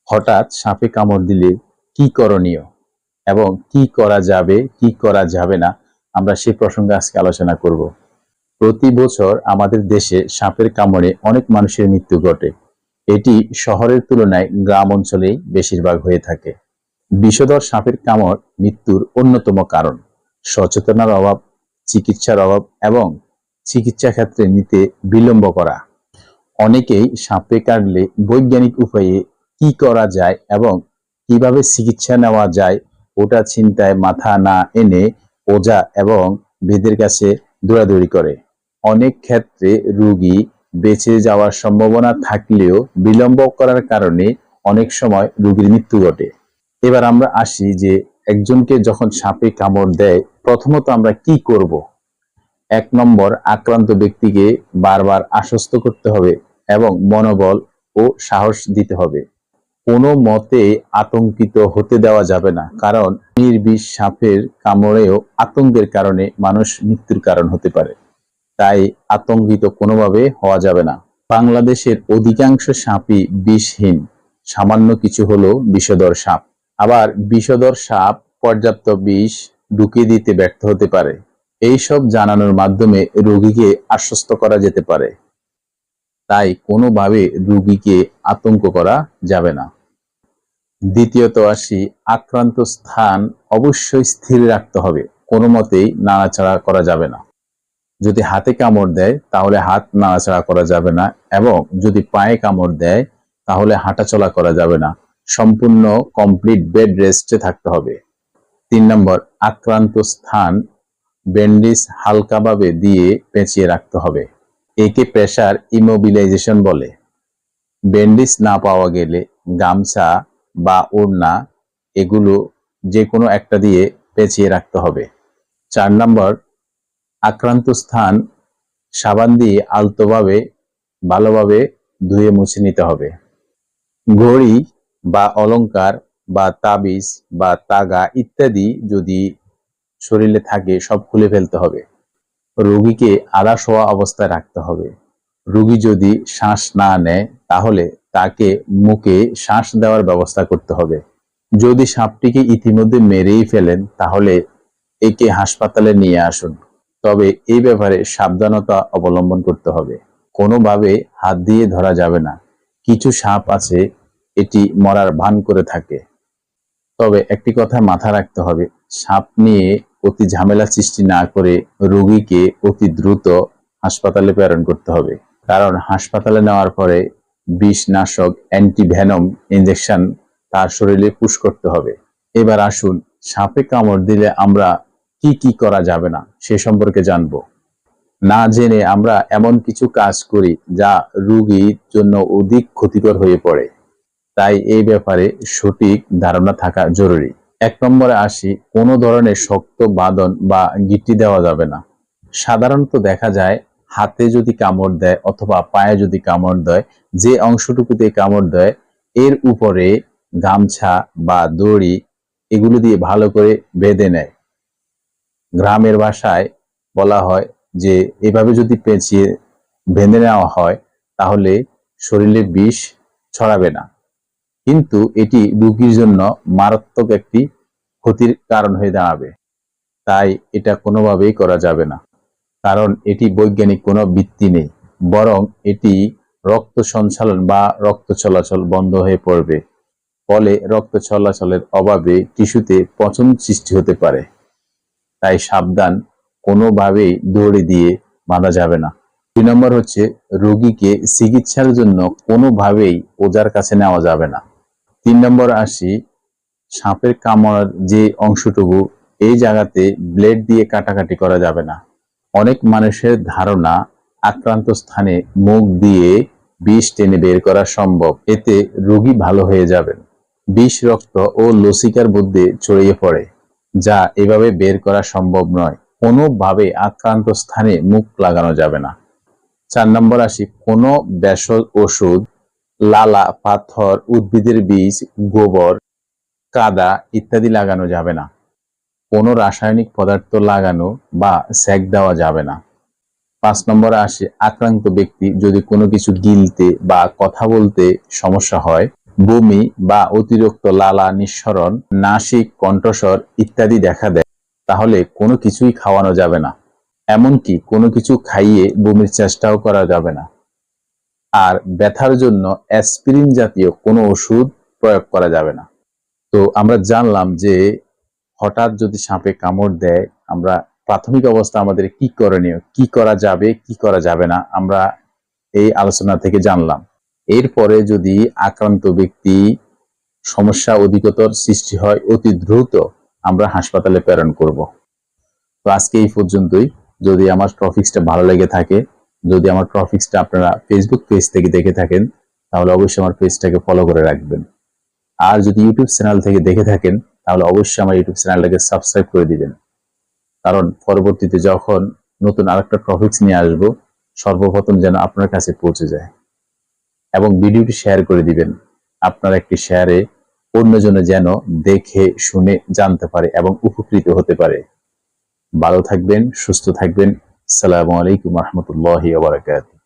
হঠাৎ সাপে কামড় দিলে কি করণীয় এবং কি করা যাবে কি করা যাবে না, আমরা সে প্রসঙ্গে আজকে আলোচনা করব। প্রতি বছর আমাদের দেশে সাপের কামড়ে অনেক মানুষের মৃত্যু ঘটে। এটি শহরের তুলনায় গ্রাম অঞ্চলেই বেশিরভাগ হয়ে থাকে। বিষধর সাপের কামড় মৃত্যুর অন্যতম কারণ। সচেতনার অভাব, চিকিৎসার অভাব এবং চিকিৎসা ক্ষেত্রে নিতে বিলম্ব করা। অনেকেই সাপে কাটলে বৈজ্ঞানিক উপায়ে কি করা যায় এবং কিভাবে চিকিৎসা নেওয়া যায় ওটা চিন্তায় মাথা না এনে ওঝা এবং বেদের কাছে দৌড়াদৌড়ি করে। অনেক ক্ষেত্রে রোগী বেঁচে যাওয়ার সম্ভাবনা থাকলেও বিলম্ব করার কারণে অনেক সময় রোগীর মৃত্যু ঘটে। এবার আমরা আসি যে একজনকে যখন সাপে কামড় দেয় প্রথমত আমরা কি করব। ১ নম্বর, আক্রান্ত ব্যক্তিকে বারবার আশ্বস্ত করতে হবে এবং মনোবল ও সাহস দিতে হবে। কোনো মতে আতঙ্কিত হতে দেওয়া যাবে না, কারণ নির্বিষ সাপের কামড়েও আতঙ্কের কারণে মানুষ মৃত্যুর কারণ হতে পারে। তাই আতঙ্কিত কোনোভাবে হওয়া যাবে না। বাংলাদেশের অধিকাংশ সাপই বিষহীন, সামান্য কিছু হলো বিষধর সাপ। আবার বিষধর সাপ পর্যাপ্ত বিষ ঢুকিয়ে দিতে ব্যর্থ হতে পারে। এইসব জানানোর মাধ্যমে রোগীকে আশ্বস্ত করা যেতে পারে। তাই কোনোভাবে রোগীকে আতঙ্ক করা যাবে না। দ্বিতীয়ত আসি, আক্রান্ত স্থান অবশ্যই স্থির রাখতে হবে, কোনো মতেই নাড়াচাড়া করা যাবে না। যদি হাতে কামড় দেয় তাহলে হাত নাড়াচাড়া করা যাবে না এবং যদি পায়ে কামড় দেয় তাহলে হাঁটাচলা করা যাবে না। সম্পূর্ণ কমপ্লিট বেড রেস্টে থাকতে হবে। ৩ নম্বর, আক্রান্ত স্থান ব্যান্ডেজ হালকাভাবে দিয়ে পেঁচিয়ে রাখতে হবে। একে প্রেসার ইমোবিলাইজেশন বলে। ব্যান্ডেজ না পাওয়া গেলে গামছা বা ওড়না এগুলো যে কোনো একটা দিয়ে পেঁচিয়ে রাখতে হবে। ৪ নম্বর, আক্রান্ত স্থান সাবান দিয়ে আলতোভাবে ভালোভাবে ধুয়ে মুছে নিতে হবে। ঘড়ি বা অলংকার বা তাবিজ বা তাগা ইত্যাদি যদি শরীরে থাকে সব খুলে ফেলতে হবে। রোগীকে আধা শোয়া অবস্থায় রাখতে হবে। রোগী যদি শ্বাস না নেয় তাহলে তাকে মুখে শ্বাস দেওয়ার ব্যবস্থা করতে হবে। যদি সাপটিকে ইতিমধ্যে মেরেই ফেলেন তাহলে একে হাসপাতালে নিয়ে আসুন। তবে এই ব্যাপারে সাবধানতা অবলম্বন করতে হবে। কোনোভাবে হাত দিয়ে ধরা যাবে না। কিছু সাপ আছে এটি মরার ভান করে থাকে। তবে একটি কথা মাথা রাখতে হবে, সাপ নিয়ে অতি ঝামেলা সৃষ্টি না করে রোগীকে অতি দ্রুত হাসপাতালে প্রেরণ করতে হবে। কারণ হাসপাতালে নেওয়ার পরে বিষনাশক অ্যান্টিভেনম ইনজেকশন তার শরীরে পুশ করতে হবে। এবার আসুন, সাপে কামড় দিলে আমরা কি কি করা যাবে না সে সম্পর্কে জানব। না জেনে আমরা এমন কিছু কাজ করি যা রোগীর জন্য অধিক ক্ষতিকর হয়ে পড়ে। তাই এই ব্যাপারে সঠিক ধারণা থাকা জরুরি। ১ নম্বরে আসি, কোনো ধরনের শক্ত বাঁধন বা গিঁটি দেওয়া যাবে না। সাধারণত দেখা যায় হাতে যদি কামড় দেয় অথবা পায়ে যদি কামড় দেয়, যে অংশটুকুতে কামড় দেয় এর উপরে গামছা বা দড়ি এগুলো দিয়ে ভালো করে বেঁধে নেয়। গ্রামের ভাষায় বলা হয় যে এভাবে যদি পেঁচিয়ে বেঁধে নেওয়া হয় তাহলে শরীরে বিষ ছড়াবে না, কিন্তু এটি রোগীর জন্য মারাত্মক একটি ক্ষতির কারণ হয়ে দাঁড়াবে। তাই এটা কোনোভাবেই করা যাবে না, কারণ এটি বৈজ্ঞানিক কোনো ভিত্তি নেই। বরং এটি রক্ত সঞ্চালন বা রক্ত চলাচল বন্ধ হয়ে পড়বে। ফলে রক্ত চলাচলের অভাবে টিস্যুতে পচন সৃষ্টি হতে পারে। তাই সাবধান, কোনোভাবেই দড়ি দিয়ে বাঁধা যাবে না। ২ নম্বর হচ্ছে, রোগীকে চিকিৎসার জন্য কোনোভাবেই ওঝার কাছে নেওয়া যাবে না। ৩ নম্বর আসি, সাপের কামড়ার যে অংশটুকু এই জায়গাতে ব্লেড দিয়ে কাটাকাটি করা যাবে না। অনেক মানুষের ধারণা আক্রান্ত স্থানে মুখ দিয়ে বিষ টেনে বের করা সম্ভব, এতে রোগী ভালো হয়ে যাবেন। বিষ রক্ত ও লসিকার মধ্যে ছড়িয়ে পড়ে, যা এভাবে বের করা সম্ভব নয়। কোনোভাবে আক্রান্ত স্থানে মুখ লাগানো যাবে না। ৪ নম্বর আসি, কোনো ভেষজ ওষুধ, লালা, পাথর, উদ্ভিদের বীজ, গোবর, কাদা ইত্যাদি লাগানো যাবে না। কোনো রাসায়নিক পদার্থ লাগানো বা সেক দেওয়া যাবে না। ৫ নম্বরে আসে, আক্রান্ত ব্যক্তি যদি কোনো কিছু গিলতে বা কথা বলতে সমস্যা হয় বমি বা অতিরিক্ত লালা নিঃসরণ, নাসিক কণ্ঠস্বর ইত্যাদি দেখা দেয়, তাহলে কোনো কিছুই খাওয়ানো যাবে না। এমনকি কোনো কিছু খাইয়ে বমির চেষ্টাও করা যাবে না। আর ব্যথার জন্য অ্যাসপিরিন জাতীয় কোনো ওষুধ প্রয়োগ করা যাবে না। তো আমরা জানলাম যে হঠাৎ যদি সাপে কামড় দেয়, আমরা প্রাথমিক অবস্থা আমাদের কি করণীয়, কি করা যাবে, কি করা যাবে না, আমরা এই আলোচনা থেকে জানলাম। এরপরে যদি আক্রান্ত ব্যক্তি সমস্যা অধিকতর সৃষ্টি হয়, অতি দ্রুত আমরা হাসপাতালে প্রেরণ করব। তো আজকে এই পর্যন্তই। যদি আমার টপিকসটা ভালো লেগে থাকে, যদি আমার টপিকসটা আপনারা ফেসবুক পেজ থেকে দেখে থাকেন, তাহলে অবশ্যই আমার পেজটাকে ফলো করে রাখবেন। আর যদি ইউটিউব চ্যানেল থেকে দেখে থাকেন, তাহলে অবশ্যই আমার ইউটিউব চ্যানেলটাকে সাবস্ক্রাইব করে দিবেন। কারণ পরবর্তীতে যখন নতুন আরেকটা টপিকস নিয়ে আসব, সর্বপ্রথম যেন আপনার কাছে পৌঁছে যায়। এবং ভিডিওটি শেয়ার করে দিবেন। আপনার একটি শেয়ারে অন্যজনে যেন দেখে শুনে জানতে পারে এবং উপকৃত হতে পারে। ভালো থাকবেন, সুস্থ থাকবেন। আসসালামু আলাইকুম ওয়া রাহমাতুল্লাহি ওয়া বারাকাতুহু।